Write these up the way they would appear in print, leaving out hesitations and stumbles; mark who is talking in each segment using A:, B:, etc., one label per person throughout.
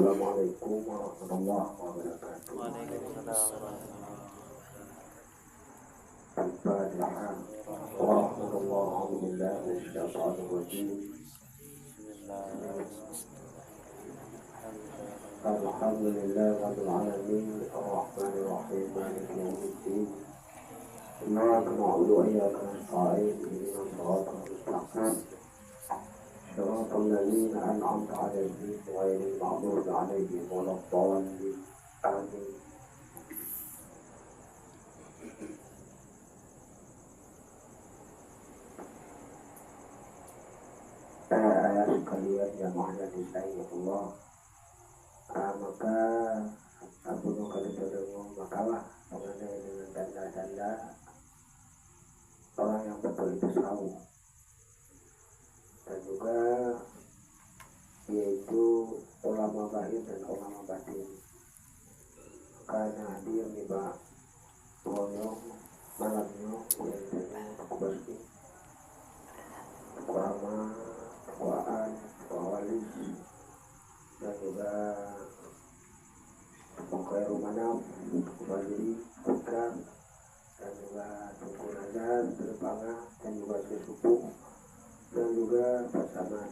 A: Assalamualaikum warahmatullahi wabarakatuh.
B: Waalaikumsalam.
A: Al-Fatihah. Warahmatullahi wabarakatuh. Alhamdulillah rabbil alamin arrahmanir rahim maliki yaumiddin. Iyyaka na'budu wa iyyaka nasta'in ihdinas siratal mustaqim. Shiratal ladzina an'amta 'alaihim ghairil maghdubi 'alaihim waladdallin. Amin. Ayat sekalian yang ada di sayang Allah, maka aku kali terdengar makalah mengenai dengan tanda-tanda orang yang betul itu tahu, dan juga yaitu ulama zahir dan ulama batin. Karena hadir di bawah boyong malamnya yang bersih ulama Quran, wali, dan juga pokoknya rumah kembali buka, dan juga tunggu nazar, terpangah, dan juga sesuku, dan juga bersama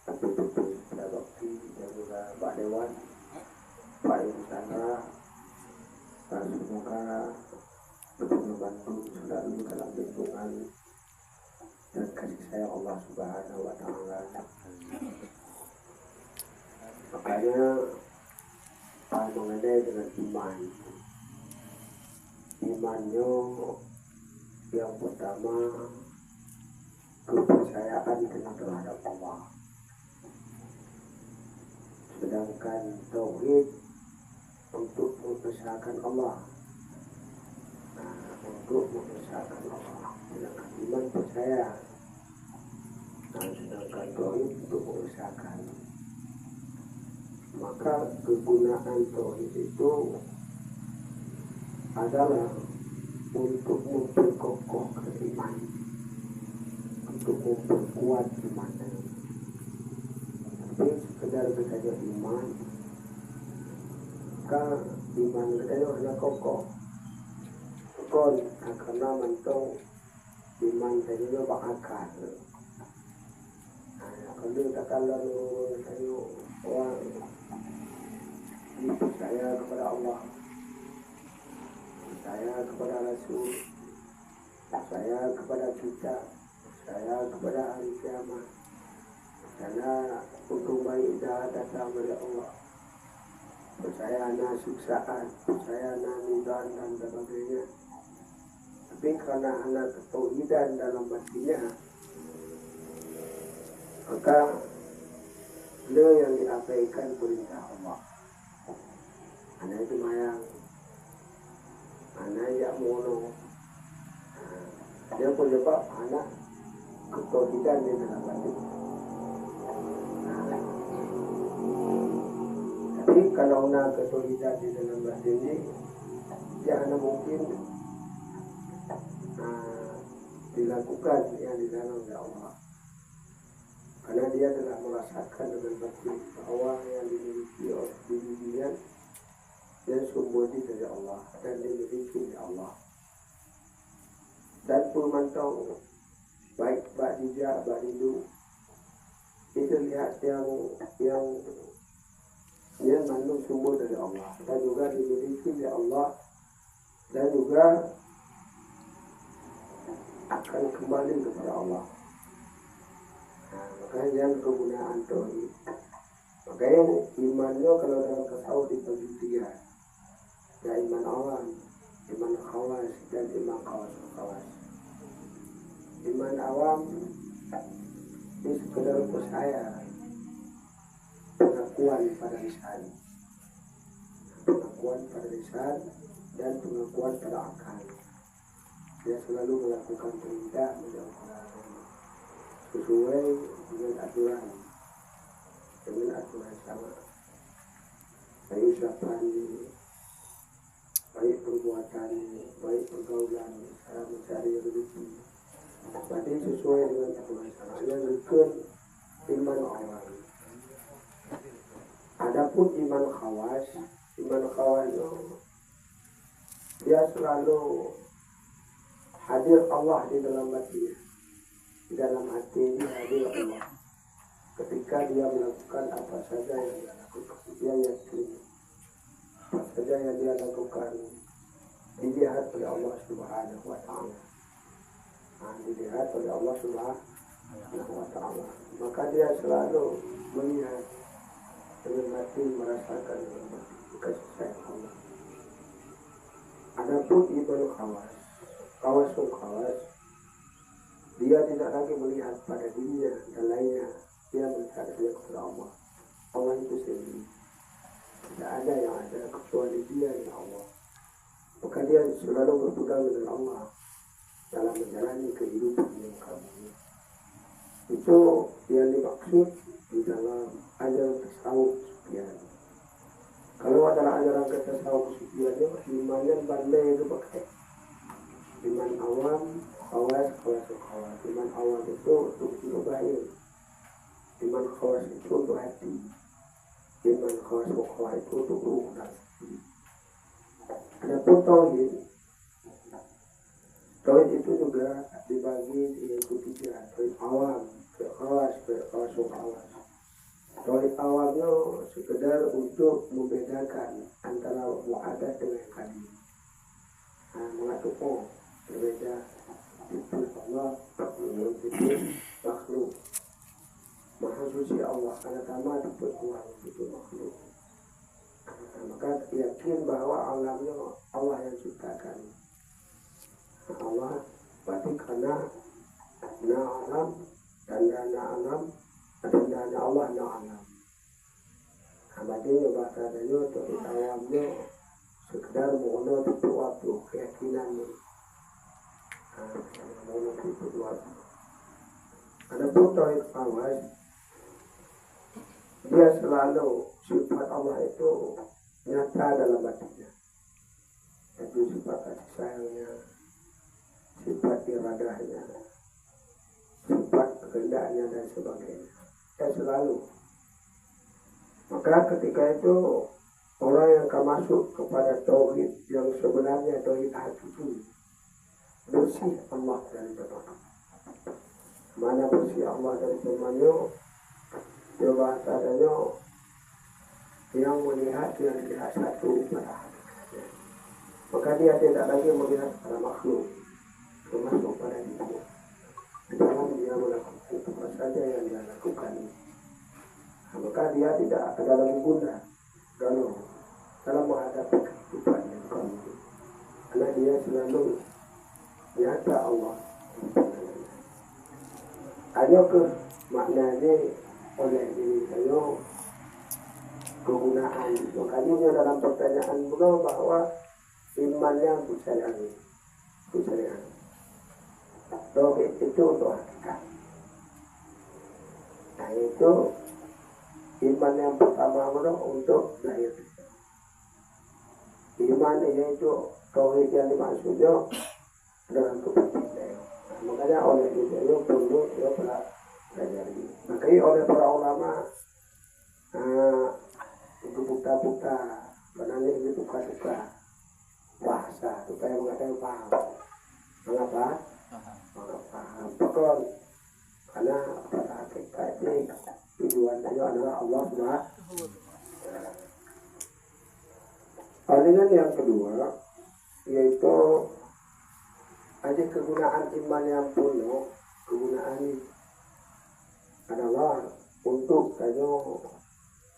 A: tepi-tepi bakti, dan juga Pak Dewan, Pak Insana, dan semoga betul membantu selalu dalam lingkungan dan kasih sayang Allah Subhanahu wa Ta'ala. Makanya mengenai dengan imannya yang pertama kepercayaan terhadap Allah. Sedangkan tauhid untuk membesarkan Allah, untuk membesarkan Allah. Sedangkan iman percaya, sedangkan tauhid untuk membesarkan. Maka kegunaan tauhid itu adalah untuk memperkokohkan iman, untuk memperkuat iman. Tapi sekedar kita iman, maka iman kita hanya kokoh. Kon karena mentong iman tadi itu bakal. Kalau kata lalu saya orang percaya kepada Allah, percaya kepada Rasul, percaya kepada kita, percaya kepada hari kiamat, karena hukum baik dah datang dari Allah, percaya na siksaan, percaya na mizan dan sebagainya. Tapi karena anak ketauhidan dalam hatinya, maka beliau yang diabaikan perintah Allah. Anak itu mayang, anak yang mono. Dia pun lepas anak ketauhidan di dalam hati. Tapi kalau anak ketauhidan di dalam hati ini, dia hanya mungkin dilakukan yang dilarang oleh Allah. Karena dia telah merasakan dengan batin bahwa yang dimiliki oleh dirinya dan sumber dari Allah dan dimiliki oleh Allah. Dan pemantau baik badija badidu itu lihat yang mengandung sumber dari Allah dan juga dimiliki oleh Allah dan juga akan kembali kepada Allah. Makanya yang kegunaan tauhid. Makanya imannya kalau dalam tasawuf dibagi tiga. Ya iman awam, iman khawas, dan iman khawas. Iman awam ini sekedar percaya, pengakuan pada lisan, dan pengakuan pada akal. Dia selalu melakukan perintah menjauhkan sesuai dengan aturan sama. Baik ucapan, baik perbuatan, baik pergaulan, cara mencari rezeki. Berarti sesuai dengan aturan sama. Yang rukun iman orang. Adapun Adapun iman khawas itu dia selalu hadir Allah di dalam hatinya. Di dalam hati ini hadir Allah. Ketika dia melakukan apa saja yang dia lakukan, dia yakin apa saja yang dia lakukan dilihat oleh Allah Subhanahu wa Ta'ala. Dilihat oleh Allah Subhanahu wa Ta'ala. Maka dia selalu melihat dengan hati, merasakan kasih sayang Allah. Adapun iman khawas, dia tidak lagi melihat pada dirinya dan lainnya, dia melihat kepada Allah. Allah itu sendiri, tidak ada yang ada kecuali dia dan Allah. Maka dia selalu berpegang dengan Allah dalam menjalani kehidupan yang kami. Itu yang dimaksud di dalam ajaran tasawuf sufian. Kalau adalah ajaran tasawuf sufian, imannya bandai itu pakai iman awam, khawas. Iman awam itu untuk baik, iman khawas itu untuk hati, iman khawas itu untuk ruh dan hati. Adapun tauhid itu juga dibagi yaitu 3, tauhid awam, khawas. Tauhid awamnya sekedar untuk membedakan antara mu'adat dengan qadim. Mengatakan berbeda itu Allah, itu makhluk. Maha suci Allah, karena tamat itu Allah, itu makhluk. Maka yakin bahwa alamnya Allah yang ciptakan. Allah berarti karena alam dan dana alam dan dana Allah na alam. Abadinya bahasanya tauhid awamnya sekedar mengenal itu waktu keyakinannya. Mengenal itu waktu. Adapun tauhid khawas, dia selalu sifat Allah itu nyata dalam hatinya. Itu sifat kasih sayangnya, sifat iradahnya, sifat kehendaknya dan sebagainya. Ya selalu. Maka ketika itu orang yang akan masuk kepada tauhid yang sebenarnya tauhid hakiki, bersih Allah dari berbagai. Mana bersih Allah dari berbagai? Coba adanya yang melihat satu pada hakikatnya. Maka dia tidak lagi melihat pada makhluk, termasuk pada dirinya. Di dalam dia melakukan apa saja yang dia lakukan. Maka dia tidak ada lagi guna dalam menghadapi kehidupan yang kami. Karena dia selalu nyata Allah. Hanya ke maknanya oleh diri saya kegunaan. Makanya dalam pertanyaan beliau bahwa imannya untuk syariat. Tauhid itu untuk hakikat. Nah itu iman yang pertama untuk lahir. Iman itu tauhid yang dimaksudnya dalam kepentingan. Makanya oleh itu perlu dia pelajari. Makanya oleh para ulama buta-buta benarnya ini buka-buka bahasa supaya mengatakan paham. Mengapa? Paham. Betul. Karena pada hakikatnya tujuannya adalah Allah Subhanahu. Aliran yang kedua yaitu ada kegunaan iman yang penuh. Kegunaan ini adalah untuk saja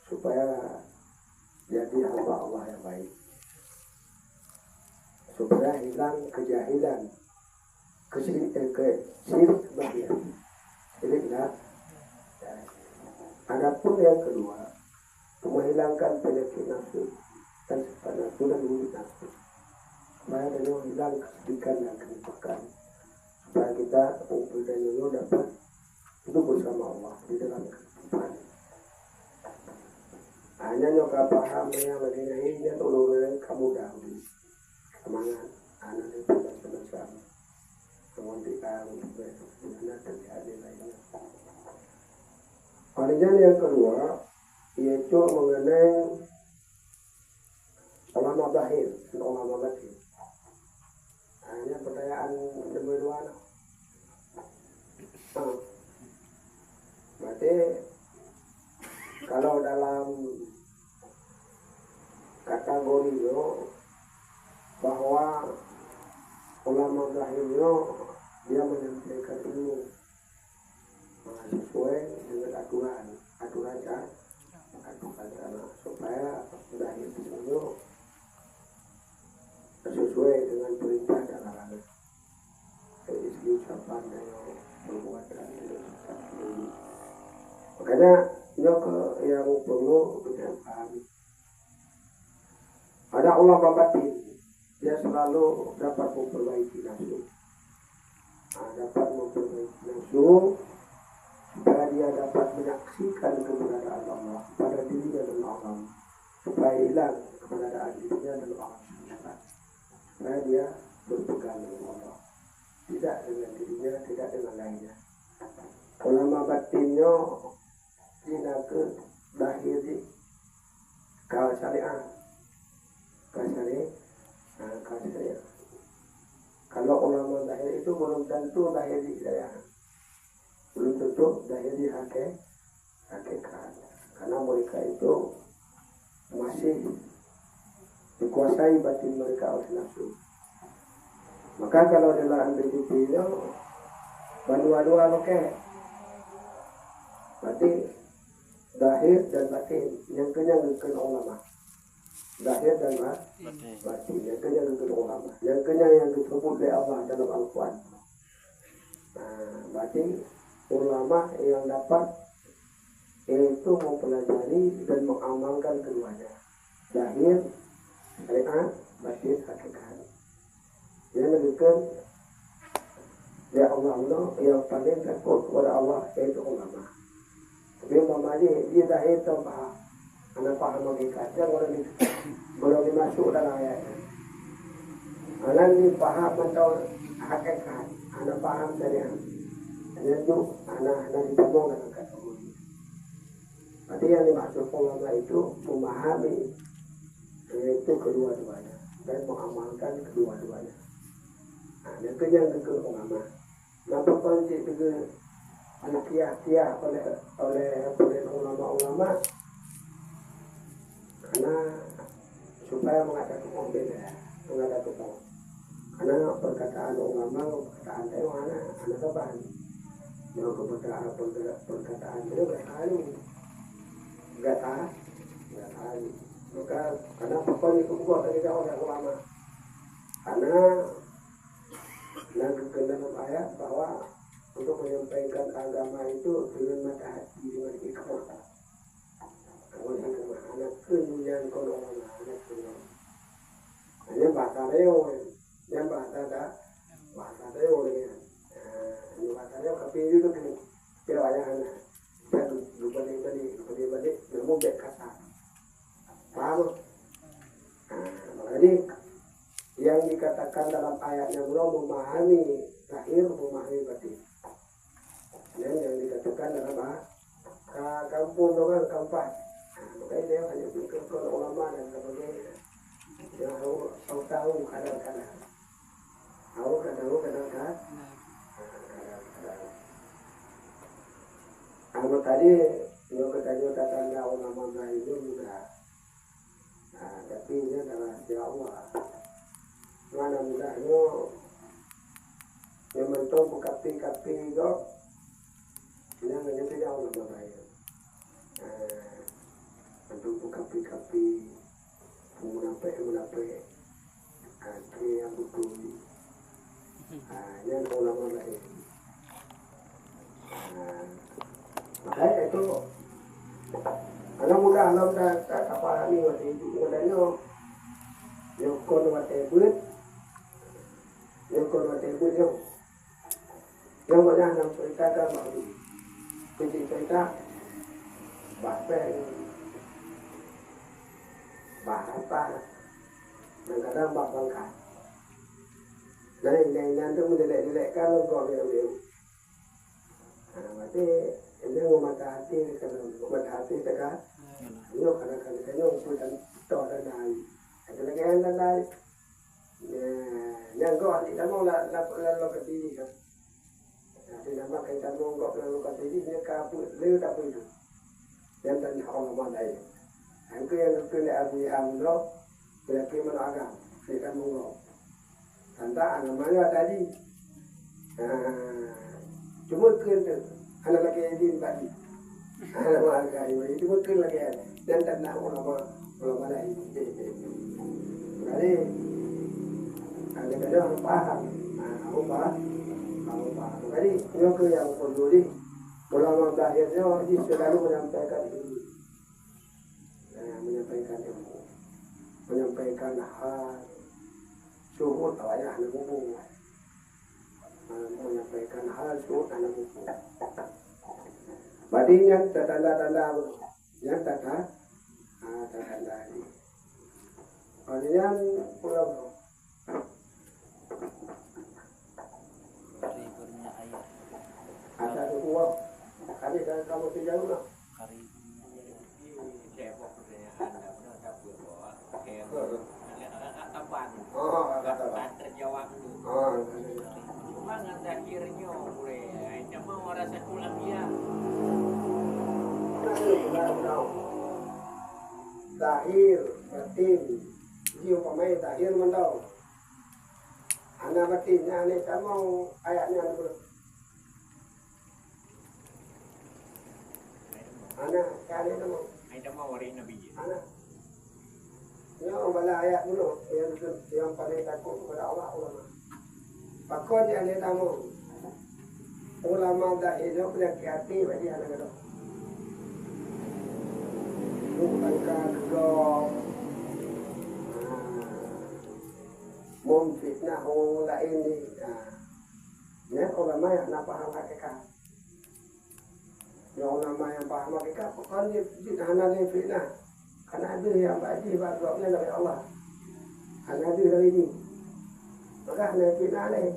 A: supaya jadi hamba Allah yang baik, supaya hilang kejahilan, syirik bahaya. Syirik. Adapun yang kedua, menghilangkan penyakit nafsu dan sifat nafsu dan wujud nafsu, supaya dengan hilang kesedihan dan kenimpakan, supaya kita kumpul dan nyonya dapat hidup bersama Allah di dalam kehidupan. Hanya nyoka paham yang mengenai dan ulur kamu dahulu semangat anak itu bersama-sama kemudian bersama dan hadir lainnya. Kemudian yang kedua yaitu mengenai ulama zahir dan ulama batin. Hanya pertanyaan nomor 2. Berarti kalau dalam kategori itu bahwa ulama zahirnya dia menyampaikan ilmu sesuai dengan aturan sana supaya zahir itu sesuai dengan perintah dan larangan dari segi ucapan dan perbuatan. Makanya yang perlu kita pahami, ada ulama batin, dia selalu dapat memperbaiki nafsu, supaya dia dapat menyaksikan keberadaan Allah pada dirinya dan Allah, supaya hilang keberadaan dirinya dan Allah, supaya dia berpegang dengan Allah, tidak dengan dirinya, tidak dengan lainnya. Ulama batinnya tidak ke dahiri kal syariah. Kalau ulama zahir itu belum tentu dahiri syariah, belum tentu dahiri hakikat, karena mereka itu masih dikuasai batin mereka oleh nafsu. Maka kalau dalam BDP-nya dua-dua oke, berarti zahir dan batin yang kenyangkan ulama, zahir dan batin yang kenyangkan ulama, yang disebut oleh Allah dalam Al-Quran. Berarti ulama yang dapat itu mempelajari dan mengamalkan keduanya, zahir syariat, batin hakikat. Yang menunjukkan ya Allah yang paling takut kepada Allah yaitu ulama. Tapi umpamanya dia zahir tak paham, anak paham hakikatnya boleh dimasuk dalam ayatnya. Anak ni paham atau hakikat, anak paham syariat, hanya itu anak ditambung dengan kategori. Berarti yang dimaksud ulama itu memahami yaitu kedua-duanya dan mengamalkan kedua-duanya. Yang kenyang ke ulama. Nampak konsep juga anak kiah oleh ulama-ulama karena supaya mengadakan karena perkataan ulama, perkataan saya anak keban. Yang perkataan itu enggak tahu. Maka karena pokoknya itu bukan dari oleh ulama. Karena dalam ayat bahwa untuk menyampaikan agama itu dengan mata hati, dengan hikmah. Kalau hikmah, anak kenyang kalau anak kenyang. Hanya bahasa reo, yang bahasa reo ni. Ini bahasa reo tapi itu kan pewanya anak. Dan balik, namun baik kata. Paham? Makanya yang dikatakan dalam ayatnya belum memahami zahir, memahami batin. Yang dikatakan dalam kampung dengan kampas. Makanya dia hanya berkata ulama dan sebagainya. Dia tahu kadang-kadang. Kadang-kadang. Kalau tadi kita tanda ulama zahir juga. Tapi ini adalah rahasia Allah. Mana mudahnya yang mentok kapi-kapi itu yang tidak ulama zahir. Mentok kapi-kapi munafik kaki yang betul. Yang ulama zahir. Makanya itu anak muda alam dah apa ni waktu itu mudahnya yang kon watebut yang mana anak cerita kan baru cerita bahasa kadang-kadang bangkat nanti menjelek-jelekkan kau dia. Berarti ini memata hati kalau memata hati tegas Yo kadang-kadang kanyo putan to dan dai. Ada lagi yang dan dai. Yang kau ada kamu la ke diri kan. Ada nama kita monggok lalu ke diri ni kapu leu tak pun. Yang dan orang mandai. Angku yang kena abu amlo berarti mana agam. Kita monggok. Tanda namanya tadi. Cuma kena anak lagi yang di bagi. Anak warga itu cuma kena lagi dan tak orang mandai. Jadi ada kadang orang paham, kamu paham. Jadi nyok yang peduli, ulama terakhirnya ini selalu menyampaikan ini, menyampaikan hal suhud ayah anak bubu, menyampaikan hal suhud anak bubu. Badinya tanda-tanda, yang tanda ini. Badinya pulau. Ada uang, kali dah kamu sejauh lah. Oh, kata terjawab tu. Cuma ngan akhirnya boleh, cuma orang sekolah dia. Tahir, batin, dia pemain tahir mandau. Anak batinnya ni kamu ayatnya apa? Anak kali nama. Ayat nama orang Nabi. Anak. Yang bala ayat dulu yang paling takut kepada Allah ulama. Pakon yang ni tamu. Ulama dah hidup dah hati bagi anak itu. Bukan kagum. Memfitnah orang lain ni. Ya ulama yang nak faham hakikat. Yang ulama yang faham hakikat, pokoknya tidak hanya fitnah. Karena ada yang bagi bagusnya dari Allah. Hanya ada dari ini. Maka hanya fitnah ni.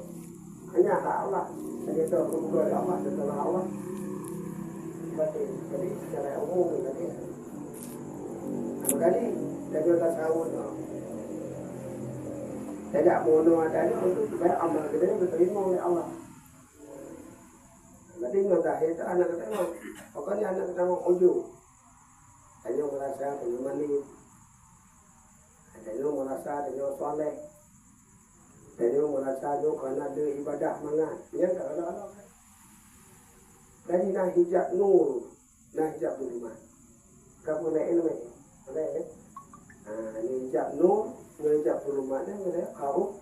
A: Hanya hak Allah. Jadi itu kebuka dari Allah setelah Allah. Jadi secara umum tadi. Kali dia tak tahu tu. Tidak mono adanya untuk supaya amal kita diterima oleh Allah. Jadi nggak itu anak kita mau, pokoknya anak kita mau ujung. Hanya merasa hanya manis, hanya merasa hanya soleh, hanya merasa hanya karena ada ibadah mana, yang tak ada. Jadi nak hijab nur, nak hijab beriman. Kamu nak ilmu, boleh? Ni hijab nur. Menjak rumahnya mereka kau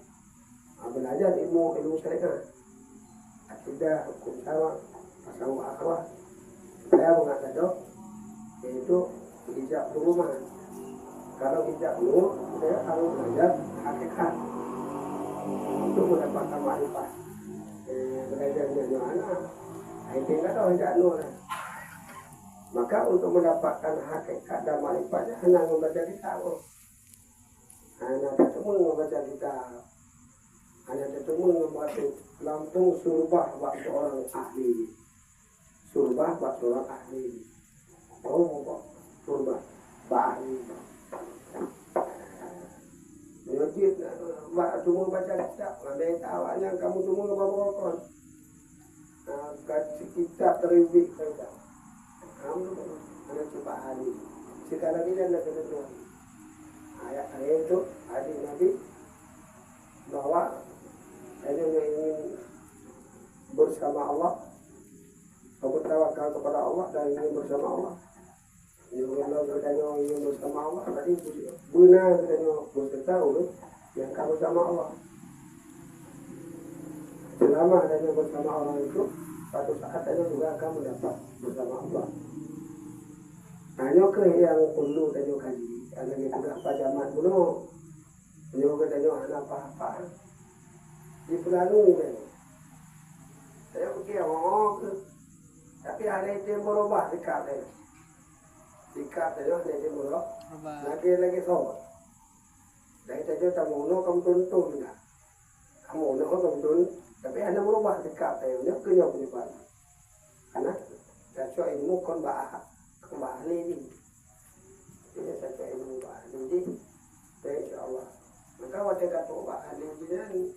A: belajar ilmu syariat, akidah, hukum syara, tasawuf akhlak. Saya mengatakan itu hijab rumah. Kalau hijab nur, saya harus belajar hakikat untuk mendapatkan makrifat. Belajar dari mana? Itu tidak tahu hijab nur. Maka untuk mendapatkan hakikat dan makrifatnya hanya membaca kitab. Hanya ketemu membaca kitab, hanya ketemu membaca lampung surbah buat seorang ahli, surbah buat seorang ahli, oh surbah ahli. Jadi cuma baca kitab, ada tahunya kamu cuma ngebawa kitab terbit saja. Kamu hanya coba ahli. Sekarang ini anda ketemu. Ayat itu hadis Nabi bahwa saya ingin bersama Allah, bertawakal kepada Allah dan ingin bersama Allah. Yang katanya ingin bersama Allah, tadi benar katanya bertahu yang kamu sama Allah. Selama adanya bersama Allah itu, suatu saat ada juga kamu dapat bersama Allah. Hanya ke yang perlu tanya kaji. Ada yang sudah pajaman dulu, juga tanya anak apa-apa. Di pelalu kan. Saya pergi tapi ada yang berubah sikap dia. Sikap dia ada yang berubah. Lagi sobat. Dari tadi kamu kamu tuntun enggak? Kamu kamu tuntun, tapi ada berubah sikap dia. Dia kerja penyebar. Karena saya ilmu kon bahas ini. Ini saya ilmu bahasa ini, insya Allah. Maka wadah kata bahasa ini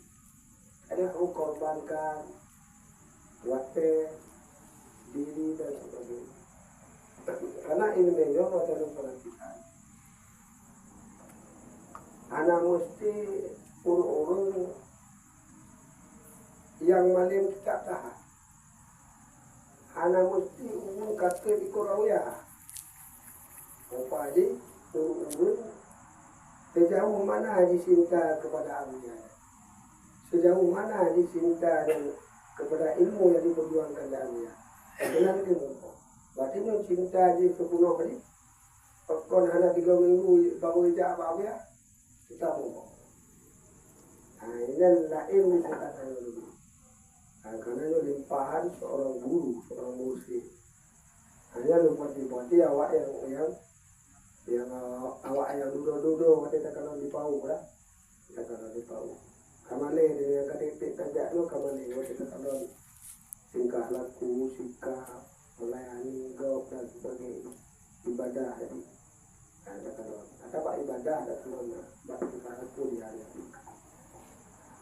A: ada korbankan wadah diri dan sebagainya. Karena ini menjawab wadah perhatian. Anak mesti urung-urung yang malim tak tahan. Anak mesti urung kata ikurawiyah. Apa aja urung-urung sejauh mana Haji cinta kepada Abuja, sejauh mana Haji cinta dan kepada ilmu yang diperjuangkan di Abuja. Kenal ilmu. Berarti ini cinta Haji sepenuh hari. Pekon ada 3 minggu baru ijab Abuja. Kita mau. Nah, ini adalah ilmu yang kata dulu. Karena itu limpahan seorang guru, seorang mursyid. Hanya lupa-lupa awak yang awak yang duduk-duduk kita kalau di pau lah. Kita kalau di pau. Kamane dia KTP tajak lo kamane kita kalau tingkah laku, sikap, melayani, jawab dan sebagainya. Ibadah jadi. Ada kalau ada pak ibadah ada semua pak tingkah laku dia ada.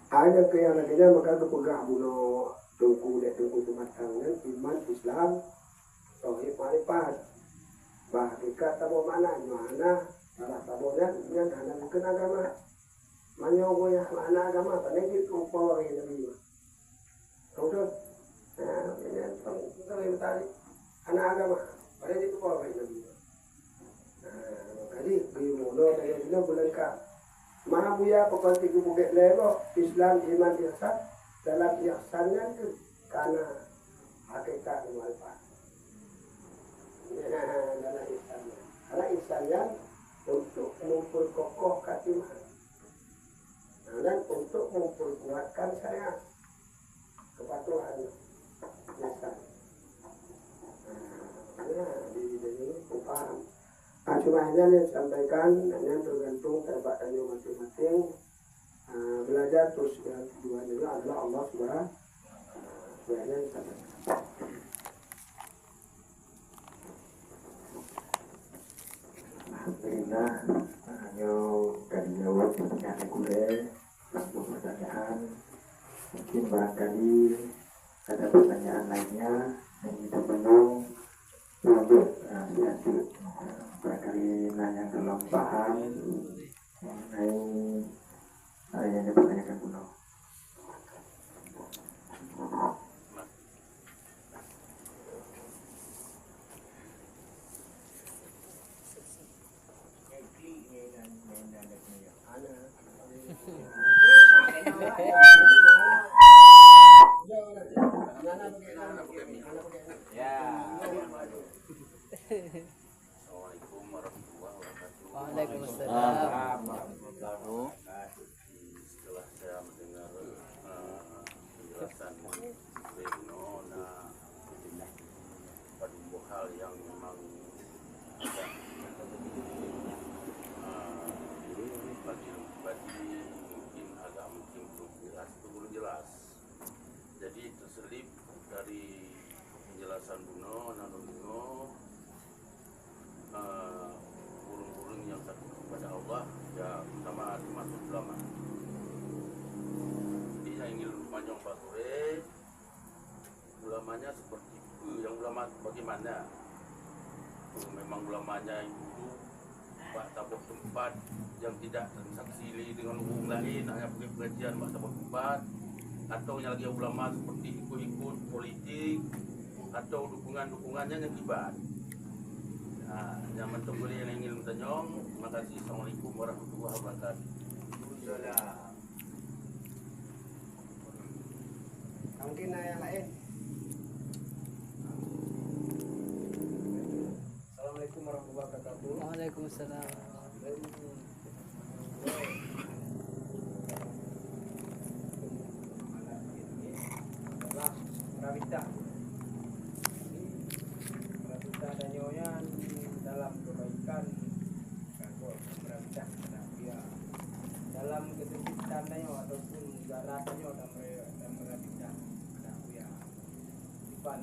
A: Ada ke yang lainnya maka kepegah buno tungku sematangnya iman Islam tauhid marifat. Hakikat tabo mana salah tabonya yang hana bukan agama manyogo ya mana agama panegi kumpul ini nabi udah nah ini tentang tadi anak agama panegi kumpul ini nabi kali bimulo dari sini bulan ka mana buya pokoknya tiga bukit lego Islam iman ihsan dalam ihsannya itu karena hakikat marifat. Karena ihsannya untuk memperkokohkan iman dan untuk memperkuatkan saya kepatuhan ihsan. Ini paham. Cuma hanya yang sampaikan hanya tergantung terbatasnya masing-masing. Belajar terus yang tujuannya adalah Allah Subhanahu wa taala.
B: Alhamdulillah, hanya dari jawab pertanyaan gue, satu pertanyaan. Mungkin barangkali ada pertanyaan lainnya yang kita belum lanjut. Barangkali nanya belum paham mengenai yang dipertanyakan kuno.
C: Assalamualaikum warahmatullahi wabarakatuh.
D: Waalaikumsalam warahmatullahi.
C: Setelah saya mendengar penjelasan Beno pada dua hal yang memang bagi mungkin agak mungkin belum jelas. Jadi terselip dari penjelasan Buno, burung-burung yang takut kepada Allah ya pertama termasuk ulama. Jadi yang ingin manyong Bature ulamanya seperti itu, yang ulama bagaimana? Memang ulamanya yang duduk pak tabuk tempat yang tidak transaksi dengan umum lain, hanya pergi pengajian pak tabuk tempat, atau yang lagi ulama seperti ikut-ikut politik atau dukungan-dukungannya yang kibat. Nah, yang menunggu yang ingin bertanya, terima kasih. Assalamualaikum warahmatullahi wabarakatuh.
A: Mungkin yang lain. Assalamualaikum warahmatullahi wabarakatuh.
D: Waalaikumsalam.
A: Pravita dan nyonya dalam kebaikan dalam kesempitannya ataupun garatannya dan meravita ya Ivan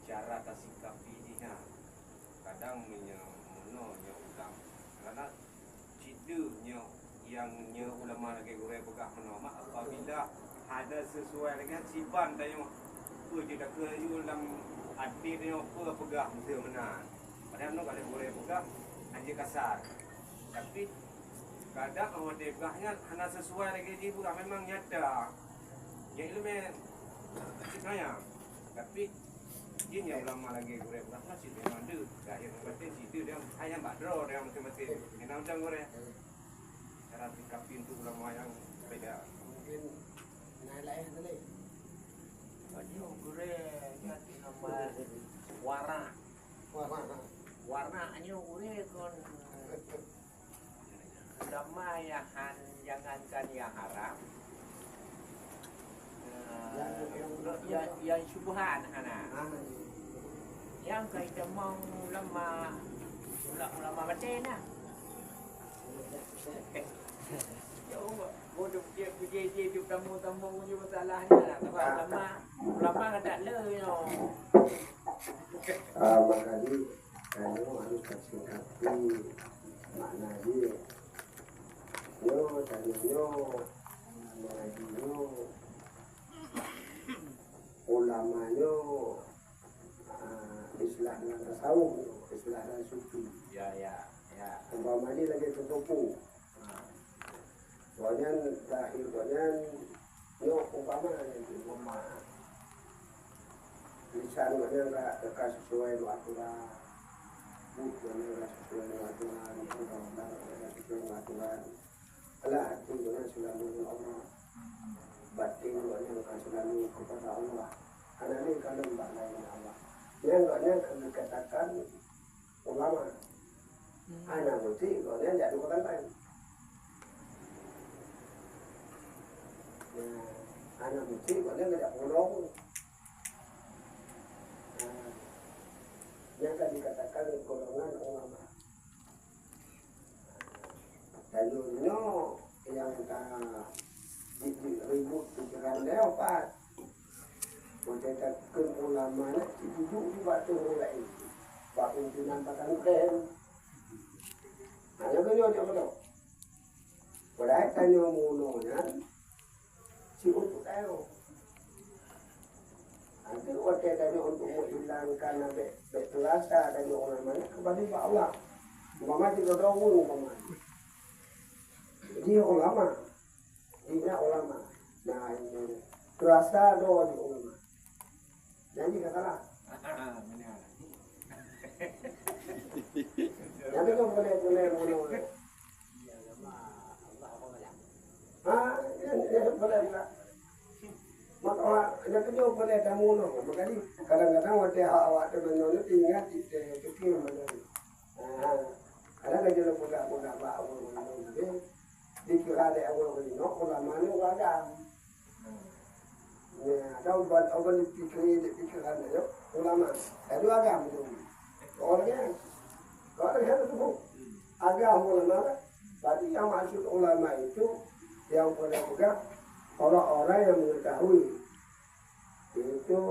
E: cara tasikapi dia kadang menyo ulam karena cidenya yang ulama lagi gurau pegah menolak apabila ada sesuai dengan siban tanya apa je dak ke ulam adi dia apa pegah mesti menang padahal no kalau gurau pegah hanya kasar tapi kadang awak dia pegahnya hanya sesuai lagi dia pegah memang nyata ya ilmu saya tapi dia yang ulama lagi gurau pegah masih memang ada akhir penting situ dia hanya badro dia mesti ini undang gurau cara sikapi untuk ulama yang beda
A: mungkin naik tadi.
E: Banyak gurau jadi nama warna hanya gurau kon nama jangankan yang haram yang syubhan anak yang kita mau ulama batin lah bodoh dia puji tamu punya masalahnya lah ulama kata le
A: Makanya kamu harus kasih hati makna dia tadinya ulamanya istilah dengan tasawuf istilah dengan sufi
E: ya
A: umpama ini lagi tertupu soalnya soalnya umpama lisan enggak sesuai dengan aturan bukan enggak sesuai dengan aturan undang-undang enggak sesuai dengan aturan ala hati dengan selalu Allah batin dengan selalu kepada Allah karena ini kalau mbak lain Allah yang enggaknya dikatakan ulama anak mesti enggaknya tidak dikatakan lain anak mesti enggaknya tidak pulang yang tadi dikatakan golongan ulama dayunya yang ribut pikiran leopat mencetakkan ulama duduk di batu mulai pak pimpinan pesantren hanya beliau dia betul padahal tanya munonya si untuk tahu nanti waktu tadi untuk menghilangkan betulasa dari ulama kembali ke Allah umpama tidak tahu umpama dia ulama nah ini terasa doa di ulama jadi kata lah jadi kau boleh boleh boleh maka ada dia boleh tamu no makanya kadang-kadang waktu awak teman-teman ingat itu mana ada lagi lo budak bawa dikira ada awal ini no ulama ni agam ya tahu buat awal pikiran dia ulama itu agam tu orangnya tu agam ulama berarti yang maksud ulama itu yang boleh juga orang-orang yang mengetahui itu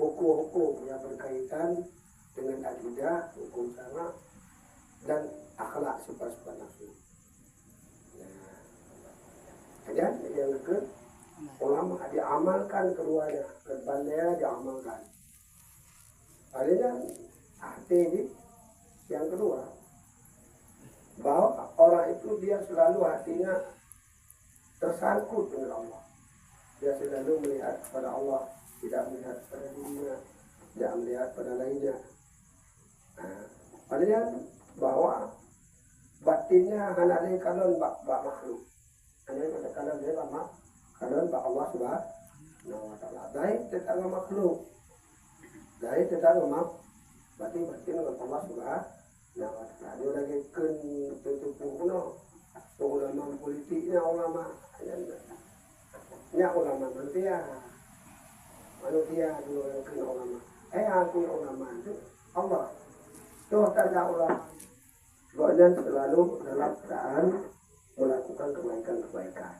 A: hukum-hukum yang berkaitan dengan akidah, hukum syara dan akhlak sifat-sifat nafsu. Kemudian yang kedua, ulama diamalkan keduanya, keduanya diamalkan. Adanya hati ini yang kedua, bahwa orang itu dia selalu hatinya tersangkut dengan Allah. Dia selalu melihat pada Allah, tidak melihat pada dirinya, tidak melihat pada lainnya. Padahal bahwa batinnya hanya ada kalon bak makhluk. Hanya pada kalon dia bak kalon bak Allah Subhanahu wa taala. Baik tentang makhluk. Baik tentang batin dengan Allah Subhanahu wa taala. Dia lagi kun tutup kuno. Ulama politiknya ulama ulama manusia dulu yang kena ulama aku ulama itu Allah tuh tanya ulama Gojek selalu dalam keadaan melakukan kebaikan-kebaikan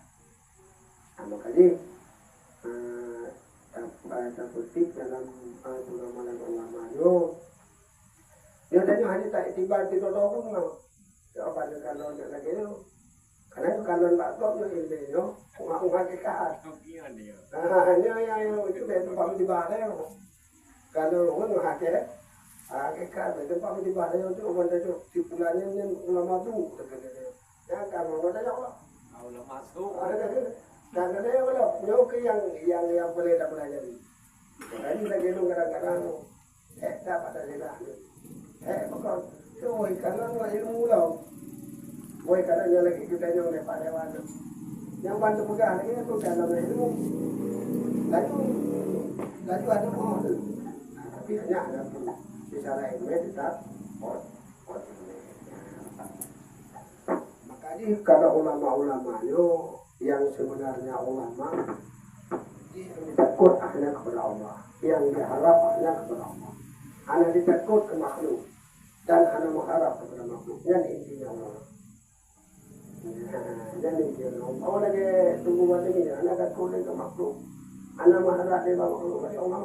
A: makanya bahasa kutip dalam ulama yo dia tanya hanya tak tiba di todo pun mau apa dia kalau dia lagi yo karena itu kalau tak tahu yo ini yo unga ke kat yo itu dia tempat di bawah yo kalau unga ke kat itu tempat di bawah yo itu orang itu tipulannya yang ulama tu yang kalau orang tu
E: ulama masuk
A: dan ada yang belum, yo ke yang boleh tak belajar ni. Jadi lagi tu kadang-kadang, dapat ada lah. Bukan, tu boleh kadang ilmu lah. Boleh kadang yang lagi kita yang lepas lewat. Yang bantu pegang lagi tu dalam ilmu. Laju ada mohon. Tapi hanya ada pun secara ilmu tetap Makanya kalau ulama-ulama yo yang sebenarnya ulama yang ditakut hanya kepada Allah, yang diharap hanya kepada Allah, hanya ditakut ke makhluk dan hanya mengharap kepada makhluk. Yang intinya Allah. Yang intinya Allah. Kalau lagi tunggu macam ini, hanya takut ke makhluk, hanya mengharap kepada makhluk. Jadi Allah.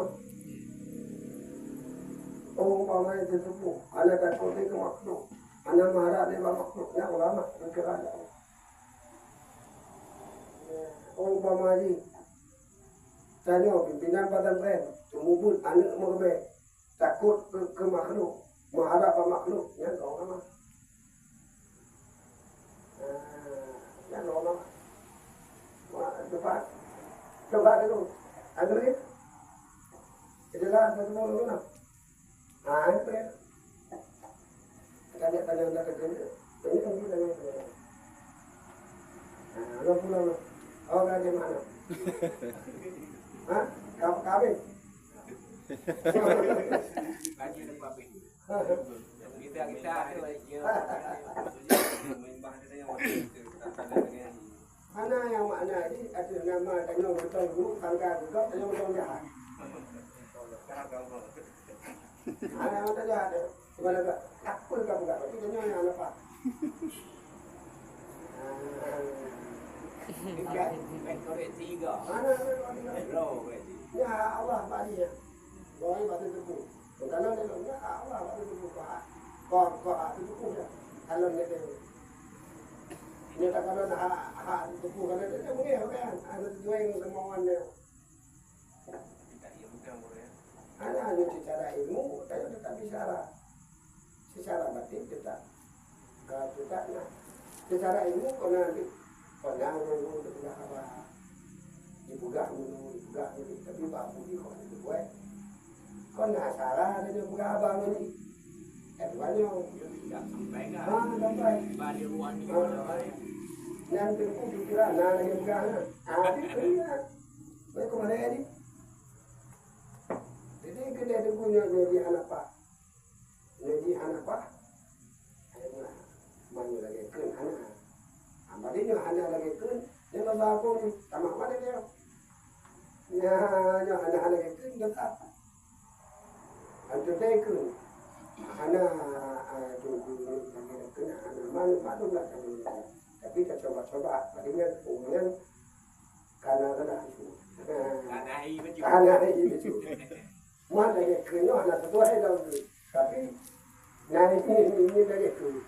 A: Umpamanya tersebut, hanya takut ke makhluk, hanya mengharap kepada makhluk. Yang ulama bergerak. Umpama ni tanya pimpinan badan rem tumubun anak merbe takut ke makhluk mengharap makhluk yang kau nama yang kau nama coba dulu ada ni itulah satu dulu nak itu ya tanya dah kerja ini kan kita ni ada pula oh dari mana? Hah? Kau kawin?
E: Kaji ada papi. Kita menyembah dia yang
A: mana yang mana ini ada nama tanya betul dulu tangga juga tanya betul jahat. Ada yang betul jahat. Gimana tak? Apa kau buka? Tapi tanya yang apa?
E: korek tiga.
A: Ya Allah bagi. Boleh batu tepu. Kalau dia ya Allah batu tepu kau itu tepu ya. Kalau dia ini tak kalau nak tepu kalau dia boleh kan. Ada dua yang kemauan dia.
E: Tidak ia bukan boleh.
A: Ada hanya secara ilmu, tapi tetap bicara. Secara batin tetap. Kalau tidak nak. Secara ilmu kau nanti pandang dulu dengan apa dibuka dulu tapi babu di kau itu buat kau nak salah dia buka abang ini banyak
E: Tidak sampai kan?
A: sampai
E: Badi ruang ni.
A: yang terku pikiran nak yang buka itu ya mereka mana ni jadi kena terkunya jadi anak apa mana lagi kan anak Ambalnya hanya lagi kun, dia membawa ni, tamak mana dia? Ya, hanya lagi kun tetap. Antu saya kun, hanya tu lagi kun, hanya malu lah kami. Tapi kita coba, palingan kemudian karena itu. Karena itu. Mana lagi kun, hanya satu hari dah. Tapi, ini lagi kun.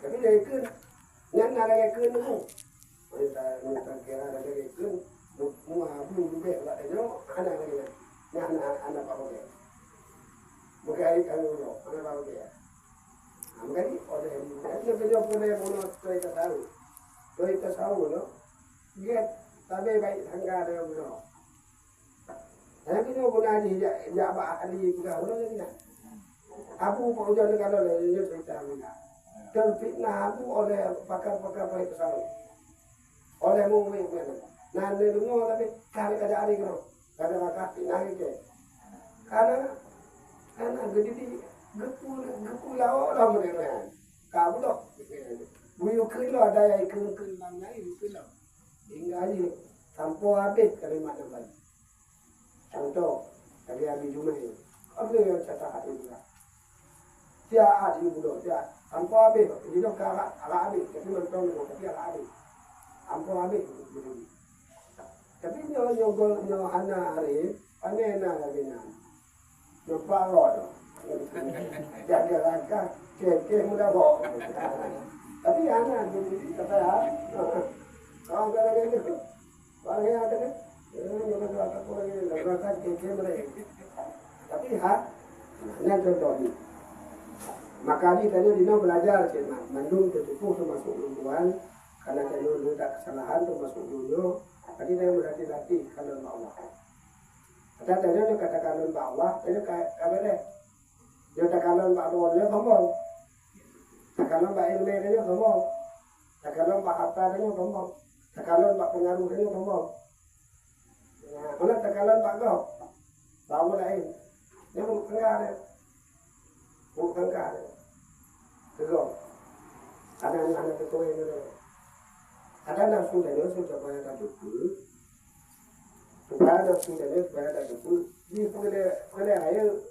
A: Tapi dia ikut, yang nak lagi ikut tu, kita kira ada lagi ikut, semua belum juga tak ada, ada lagi, yang anak apa dia, bukan ikan dulu, anak apa dia, bukan ni, oleh dia kerja boleh mono kita tahu, no, dia tapi baik tangga dia mono, tapi tu guna ni, jawab ahli bukan mono ni, abu pekerja negara dia cerita mana. Terfitnah aku oleh pakar-pakar baik kesal, oleh mungkin nanti dulu tapi kali ada hari kau, ada pakar fitnah itu, karena gede di gepul lah mereka, kau tu, buyu kilo ada yang kilo mana ini kilo, hingga ini sampo habis kalimat lagi, contoh tadi habis cuma ini, apa yang saya hati juga, dia hati juga dia. Ampo habis, dia agak habis, tapi mentong tapi agak habis. Ampo habis begini. Tapi nyo anak hari, panena lagi na. Nyo palot. Jaga langkah, keke muda bawa. Tapi anak jadi kata ya, kalau ada lagi itu, kalau ada kan, nyo kata apa lagi, langkah keke mereka. Tapi ini contoh ni. Maka tadi Dina belajar cina, mandung tertipu termasuk lungguan, karena dulu tak kesalahan termasuk dulu. Tadi dia berlatih-latih kalon Allah. Kata tadi dia kata kalon Allah, tadi apa deh? Dia kata kalon Allah dia sombong. Tak kalon ilmu dia sombong. Tak kalon harta dia sombong. Tak kalon pengaruh dia sombong. Nah, mana tak kalon kau? Bawa lain. Dia bukan kaya. Bukan kaya. Terus ada anak ketua ini. Ada nafsu dan supaya ada betul. Supaya nafsu dan supaya ada betul. Di boleh ayo.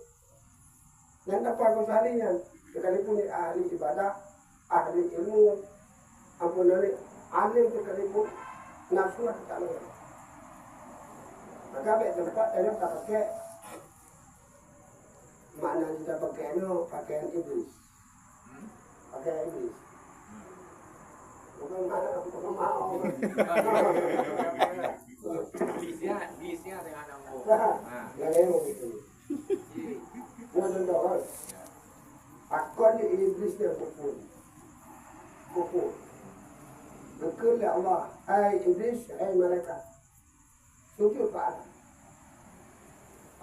A: Yang dapat aku salinya. Sekalipun ahli ibadah, ahli ilmu, ampun ahli sekalipun nafsu ada tak. Maka baik tempat ada tak pakai. Makna kita pakaian iblis. Pakaian iblis. Bukan mau.
E: Bisnya dengan nama.
A: Yang ini begitu. Bukan doang. Akal iblis dia kufur. Bekal Allah. Hai iblis, hai malaikat. Sujud pada.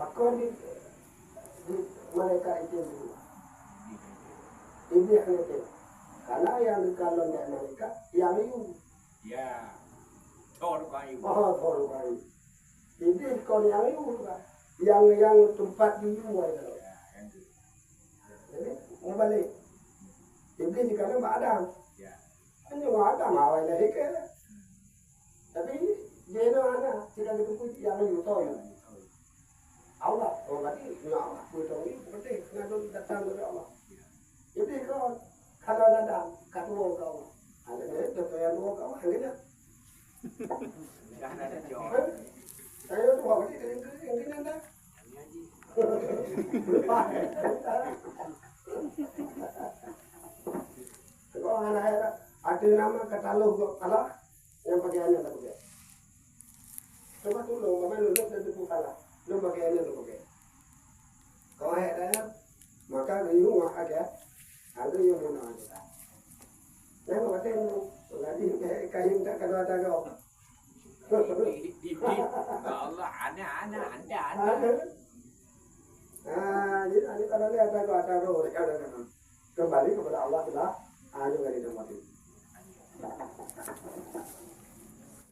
A: Akal mereka itu iblis itu. Karena yang dikalon dari mereka yang itu.
E: Ya. Thor kayu.
A: Thor kayu. Iblis kalau yang itu juga. Yang tempat di luar itu. Jadi kembali. Iblis dikalon Pak Adam.
E: Ya.
A: Hanya Pak Adam awalnya hikir. Tapi dia itu anak tidak dipukul yang itu tahu ya. Allah, berarti ya Allah, betul ini penting, ngadu datang dari Allah. Jadi kalau datang, kata kau, ada ni, yang kau, ada
E: Dah ada jawab.
A: Saya tu awak ni kering anda. Kalau anak ada nama katalog kalah, yang pakaiannya tak pakai. Coba tolong, kami lulus dari tu kalah. Lu pakai ini, lu pakai. Kalau ada, maka riuh ada, ada yang mana ada. Nah, kalau ada lagi kain tak kalau ada kau.
E: Allah, anda.
A: Jadi kalau ada kau ada roh, ada.